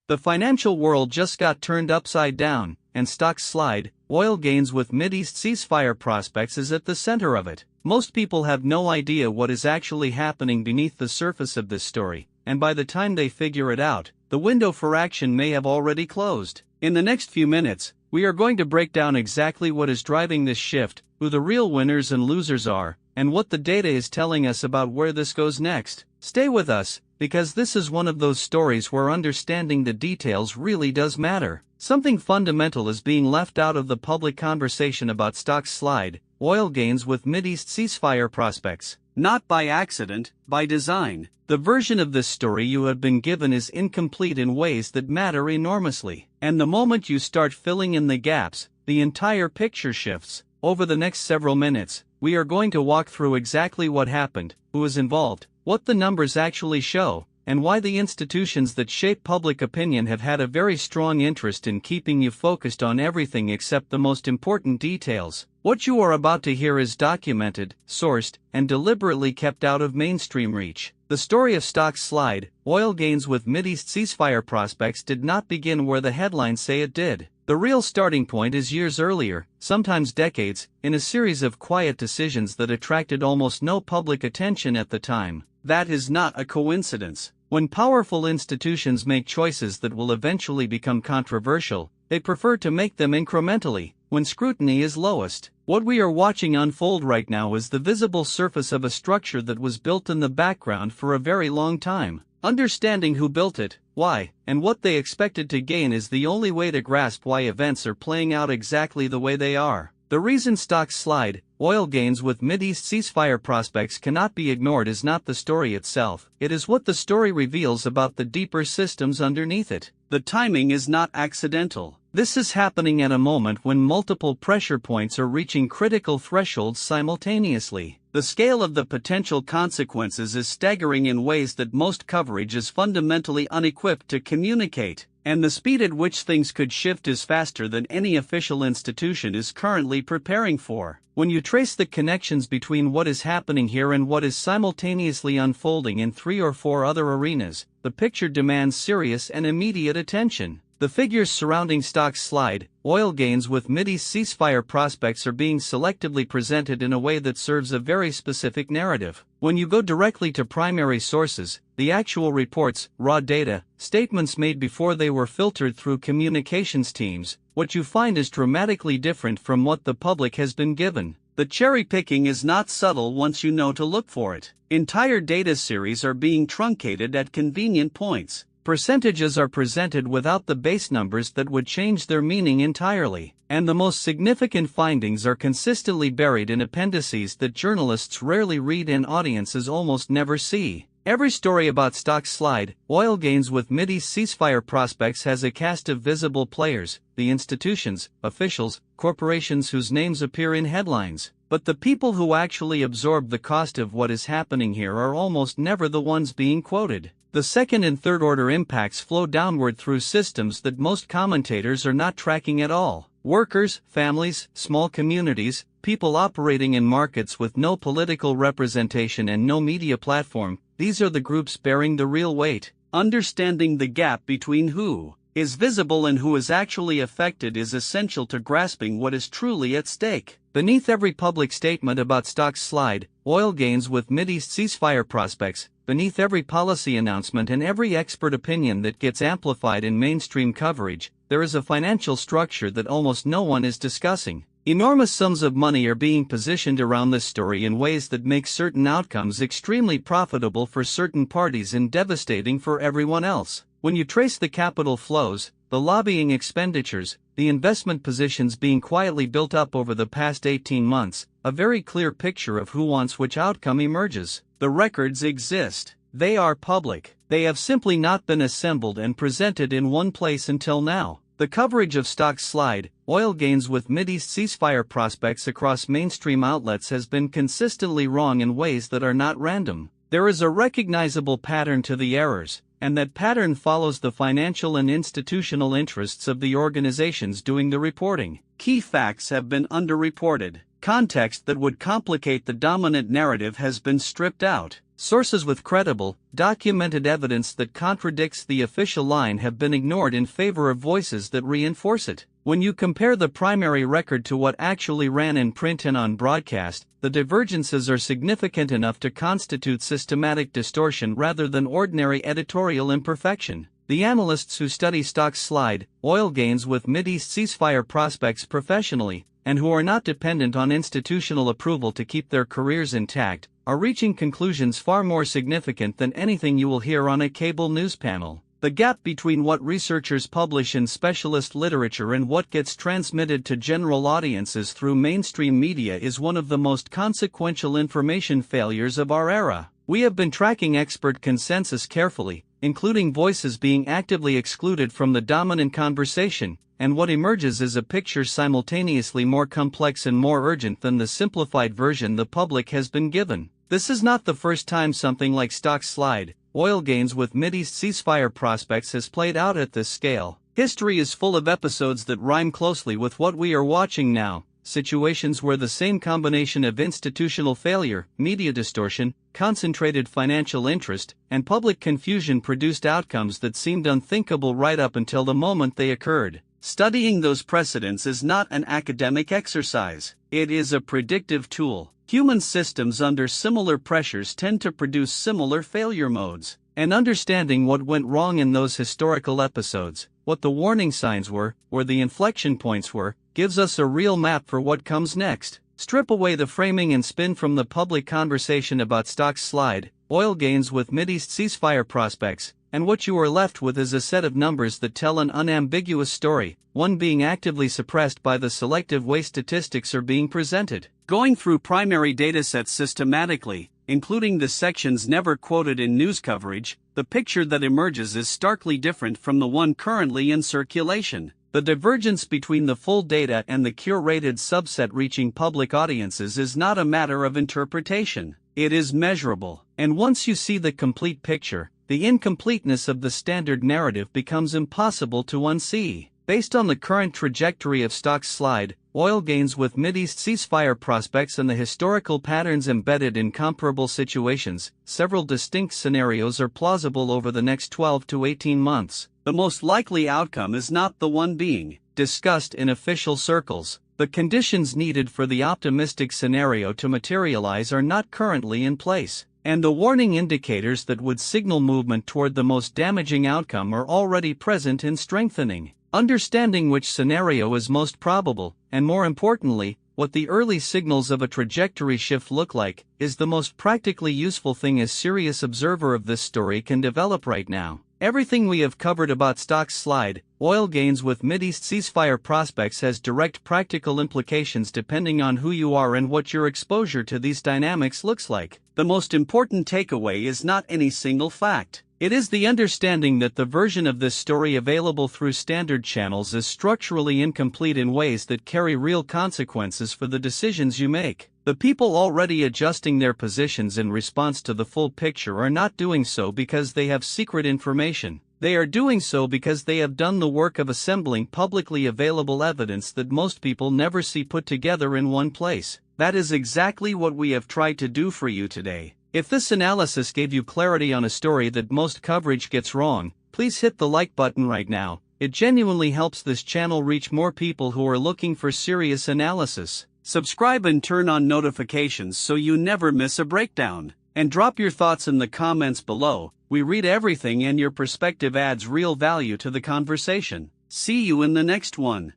The financial world just got turned upside down, and stocks slide. Oil gains with Mideast ceasefire prospects is at the center of it. Most people have no idea what is actually happening beneath the surface of this story, and by the time they figure it out, the window for action may have already closed. In the next few minutes, we are going to break down exactly what is driving this shift, who the real winners and losers are, and what the data is telling us about where this goes next. Stay with us, because this is one of those stories where understanding the details really does matter. Something fundamental is being left out of the public conversation about stocks slide, oil gains with Mideast ceasefire prospects. Not by accident, by design. The version of this story you have been given is incomplete in ways that matter enormously. And the moment you start filling in the gaps, the entire picture shifts. Over the next several minutes, we are going to walk through exactly what happened, who is involved, what the numbers actually show, and why the institutions that shape public opinion have had a very strong interest in keeping you focused on everything except the most important details. What you are about to hear is documented, sourced, and deliberately kept out of mainstream reach. The story of stocks slide, oil gains with Mideast ceasefire prospects did not begin where the headlines say it did. The real starting point is years earlier, sometimes decades, in a series of quiet decisions that attracted almost no public attention at the time. That is not a coincidence. When powerful institutions make choices that will eventually become controversial, they prefer to make them incrementally, when scrutiny is lowest. What we are watching unfold right now is the visible surface of a structure that was built in the background for a very long time. Understanding who built it, why, and what they expected to gain is the only way to grasp why events are playing out exactly the way they are. The reason stocks slide, oil gains with Mideast ceasefire prospects cannot be ignored is not the story itself, it is what the story reveals about the deeper systems underneath it. The timing is not accidental. This is happening at a moment when multiple pressure points are reaching critical thresholds simultaneously. The scale of the potential consequences is staggering in ways that most coverage is fundamentally unequipped to communicate, and the speed at which things could shift is faster than any official institution is currently preparing for. When you trace the connections between what is happening here and what is simultaneously unfolding in 3 or 4 other arenas, the picture demands serious and immediate attention. The figures surrounding stocks slide, oil gains with Mideast ceasefire prospects are being selectively presented in a way that serves a very specific narrative. When you go directly to primary sources, the actual reports, raw data, statements made before they were filtered through communications teams, what you find is dramatically different from what the public has been given. The cherry picking is not subtle once you know to look for it. Entire data series are being truncated at convenient points. Percentages are presented without the base numbers that would change their meaning entirely, and the most significant findings are consistently buried in appendices that journalists rarely read and audiences almost never see. Every story about stocks slide, oil gains with Mideast ceasefire prospects has a cast of visible players, the institutions, officials, corporations whose names appear in headlines. But the people who actually absorb the cost of what is happening here are almost never the ones being quoted. The second and third order impacts flow downward through systems that most commentators are not tracking at all. Workers, families, small communities, people operating in markets with no political representation and no media platform, these are the groups bearing the real weight. Understanding the gap between who is visible and who is actually affected is essential to grasping what is truly at stake. Beneath every public statement about stocks slide, oil gains with Mideast ceasefire prospects, beneath every policy announcement and every expert opinion that gets amplified in mainstream coverage, there is a financial structure that almost no one is discussing. Enormous sums of money are being positioned around this story in ways that make certain outcomes extremely profitable for certain parties and devastating for everyone else. When you trace the capital flows, the lobbying expenditures, the investment positions being quietly built up over the past 18 months, a very clear picture of who wants which outcome emerges. The records exist. They are public. They have simply not been assembled and presented in one place until now. The coverage of stocks slide, oil gains with Mideast ceasefire prospects across mainstream outlets has been consistently wrong in ways that are not random. There is a recognizable pattern to the errors, and that pattern follows the financial and institutional interests of the organizations doing the reporting. Key facts have been underreported. Context that would complicate the dominant narrative has been stripped out. Sources with credible, documented evidence that contradicts the official line have been ignored in favor of voices that reinforce it. When you compare the primary record to what actually ran in print and on broadcast, the divergences are significant enough to constitute systematic distortion rather than ordinary editorial imperfection. The analysts who study stocks slide, oil gains with Mideast ceasefire prospects professionally, and who are not dependent on institutional approval to keep their careers intact, are reaching conclusions far more significant than anything you will hear on a cable news panel. The gap between what researchers publish in specialist literature and what gets transmitted to general audiences through mainstream media is one of the most consequential information failures of our era. We have been tracking expert consensus carefully, including voices being actively excluded from the dominant conversation, and what emerges is a picture simultaneously more complex and more urgent than the simplified version the public has been given. This is not the first time something like stocks slide, oil gains with Mideast ceasefire prospects has played out at this scale. History is full of episodes that rhyme closely with what we are watching now, situations where the same combination of institutional failure, media distortion, concentrated financial interest, and public confusion produced outcomes that seemed unthinkable right up until the moment they occurred. Studying those precedents is not an academic exercise, it is a predictive tool. Human systems under similar pressures tend to produce similar failure modes, and understanding what went wrong in those historical episodes, what the warning signs were, where the inflection points were, gives us a real map for what comes next. Strip away the framing and spin from the public conversation about stocks slide, oil gains with Mideast ceasefire prospects, and what you are left with is a set of numbers that tell an unambiguous story, one being actively suppressed by the selective way statistics are being presented. Going through primary datasets systematically, including the sections never quoted in news coverage, the picture that emerges is starkly different from the one currently in circulation. The divergence between the full data and the curated subset reaching public audiences is not a matter of interpretation, it is measurable. And once you see the complete picture, the incompleteness of the standard narrative becomes impossible to unsee. Based on the current trajectory of stocks slide, oil gains with Mideast ceasefire prospects and the historical patterns embedded in comparable situations, several distinct scenarios are plausible over the next 12 to 18 months. The most likely outcome is not the one being discussed in official circles. The conditions needed for the optimistic scenario to materialize are not currently in place, and the warning indicators that would signal movement toward the most damaging outcome are already present and strengthening. Understanding which scenario is most probable, and more importantly, what the early signals of a trajectory shift look like, is the most practically useful thing a serious observer of this story can develop right now. Everything we have covered about stocks slide, oil gains with Mideast ceasefire prospects has direct practical implications depending on who you are and what your exposure to these dynamics looks like. The most important takeaway is not any single fact. It is the understanding that the version of this story available through standard channels is structurally incomplete in ways that carry real consequences for the decisions you make. The people already adjusting their positions in response to the full picture are not doing so because they have secret information. They are doing so because they have done the work of assembling publicly available evidence that most people never see put together in one place. That is exactly what we have tried to do for you today. If this analysis gave you clarity on a story that most coverage gets wrong, please hit the like button right now. It genuinely helps this channel reach more people who are looking for serious analysis. Subscribe and turn on notifications so you never miss a breakdown. And drop your thoughts in the comments below. We read everything and your perspective adds real value to the conversation. See you in the next one.